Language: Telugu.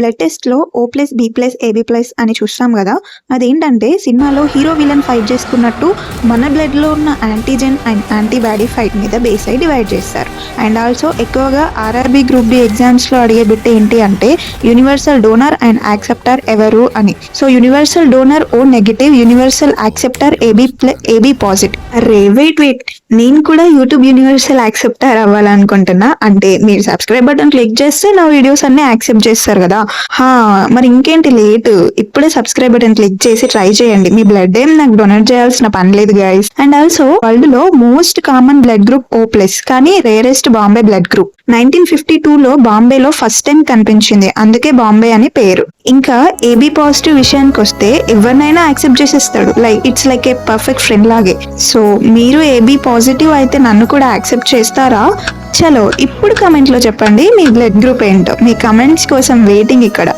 బ్లడ్ టెస్ట్లో O+B+AB+ అని చూస్తాం కదా. అదేంటంటే సినిమాలో హీరో విలన్ ఫైట్ చేసుకున్నట్టు మన బ్లడ్లో ఉన్న యాంటీజెన్ అండ్ యాంటీబాడీ ఫైట్ మీద బేస్ అయి డివైడ్ చేస్తారు. అండ్ ఆల్సో ఎక్కువగా ఆర్ఆర్బీ గ్రూప్ డి ఎగ్జామ్స్లో అడిగే బిట్ ఏంటి అంటే యూనివర్సల్ డోనర్ అండ్ యాక్సెప్టర్ ఎవరు అని. So universal donor O negative, universal acceptor AB positive. అరే వెయిట్ నేను కూడా యూట్యూబ్ యూనివర్సల్ యాక్సెప్టర్ అవ్వాలనుకుంటున్నా. అంటే మీరు సబ్స్క్రైబ్ బటన్ క్లిక్ చేస్తే నా వీడియోస్ అన్ని యాక్సెప్ట్ చేస్తారు కదా. మరి ఇంకేంటి లేట్, ఇప్పుడే సబ్స్క్రైబ్ బటన్ క్లిక్ చేసి ట్రై చేయండి. మీ బ్లడ్ ఏం నాకు డొనేట్ చేయాల్సిన పని లేదు గైస్. అండ్ ఆల్సో వరల్డ్ లో most common blood group O+, కానీ రేరెస్ట్ బాంబే బ్లడ్ గ్రూప్. 1952లో బాంబేలో ఫస్ట్ టైం కనిపించింది, అందుకే బాంబే అని పేరు. ఇంకా AB పాజిటివ్ విషయానికి వస్తే ఎవరినైనా యాక్సెప్ట్ చేసేస్తాడు, it's like a perfect friend లాగే. సో మీరు AB పాజిటివ్ అయితే నన్ను కూడా యాక్సెప్ట్ చేస్తారా? చలో ఇప్పుడు కమెంట్లో చెప్పండి మీ బ్లడ్ గ్రూప్ ఏంటో. మీ కమెంట్స్ కోసం వెయిటింగ్ ఇక్కడ.